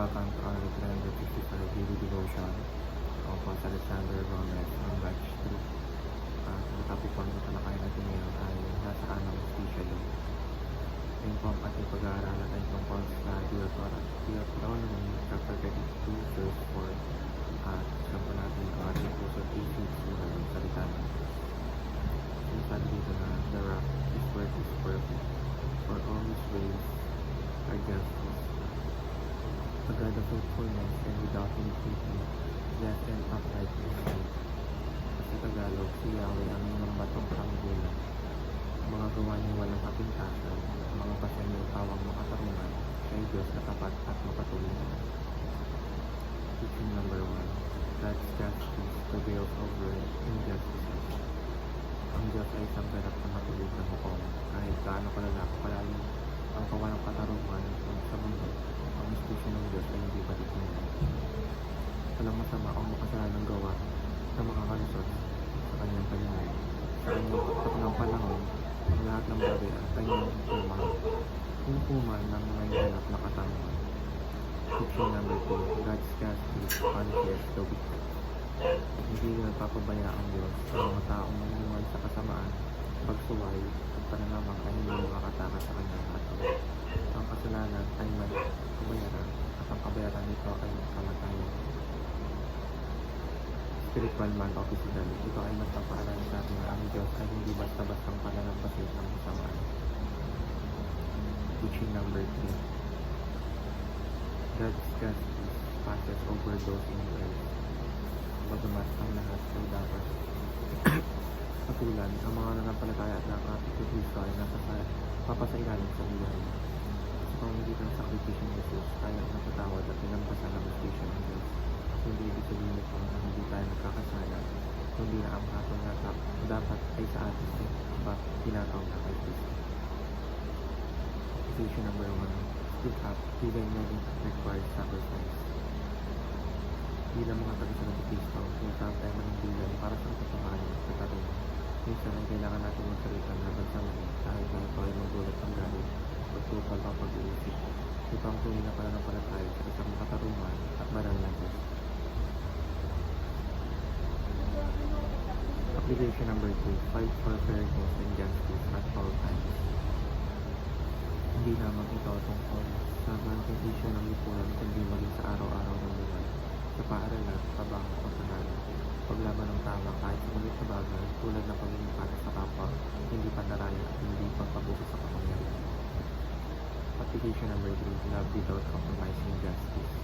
Welcome to our 365 daily devotion. Ako po si Alexander Gomez ng Batch 3. Ang topic po na talakayan natin ngayon ay nasa anong officially. Ngayon po ang ating pag-aaralan ay tungkol sa Deuteronomy chapter 32 verse 4. At saan po natin ang ating puso at isip sila ng salita ng sinasabi dito na the rock, his word is perfect, for all his ways are justice. A God of faithfulness and without iniquity, just and upright in faith. Sa Tagalog, si Yahweh ang inyong batong kaanggulan. Mga gawa niyo walang kapintasan, mga pasyon niyo tawang makatarungan, siya ay Diyos na tapat at mapatulungan. Teaching number 1. God's justice prevails over injustices. Ang Diyos ay isang ganap na matuloy na hukom, kahit gaano kalalaki palalim ang kawalang katarungan sa mundo. Ang justisya ng Diyos ay hindi patitingnan. Walang masama ang makasalanang gawa na makakalusot sa kanyang paningin. Sa kanyang ng panahon, ang lahat ng bagay ang kanyang hukuman ng may ganap na katanungan. Teaching number 2. God's justice punishes the wicked. Hindi nagpapabaya ang Diyos sa mga taong naniniwala sa kasamaan, pagsuway, at pananamang ay hindi makakatakas sa kanyang hatol. Ang kasalanan ay may kabayaran at ang kabayaran nito ay kamatayan. Spiritual man o physical, ito ay magpapaalala sa atin na ang Diyos ay hindi basta-bastang pananampasin ng kasamaan. Teaching number 3. God's justice passes over those in Christ. Bagamat ang lahat ay dapat patulan, ang mga nanampalataya at nakakapit sa Kristo ay papasailalim sa buhay. Sa pamamagitan ng sakripisyo ng Jesus, tayo ang natatawad at pinampasan ang justisya ng Diyos. Hindi ibig sabihin nito na hindi tayo nagkakasala, kundi na ang hatol na dapat ay sa atin ay tinatawag na kay Kristo. Position number 1. Speak up, even when it requires sacrifice. Bilang mga taga-salat ni Kristo, tinatawag tayo manimbilan para sa katotohanan at katarungan. Minsan ay kailangan natin magsalita laban sa mali dahil na ito ay magdulot ng galit, pagtupal o pag-iisip. Ito ang tunay na pananampalataya sa isang katarungan at banal na Diyos. Application number 2. Fight for fairness and justice at all times. Hindi lamang ito tungkol sa malaking isyu ng lipunan kundi maging sa araw-araw ng buhay. Sa paaralan, trabaho o tahanan, paglaban ng tama kahit sa maliit na bagay tulad ng pagiging para sa kapwa, hindi pandarayan at hindi pagpabuso sa kapangyarihan. Application number 3. Love without compromising justice.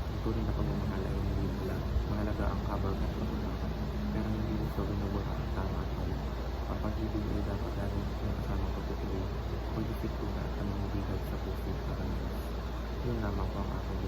Ang tunay na pagmamahal ay hindi mahalaga ang kabag at pagmamahal, pero hindi ito binubura ang tama at mali. Ang pag-ibig ay dapat laging may kasamang pagtutuloy, pag-disiplina at pamimigay sa puso sa kanila. Yun lamang po ang aking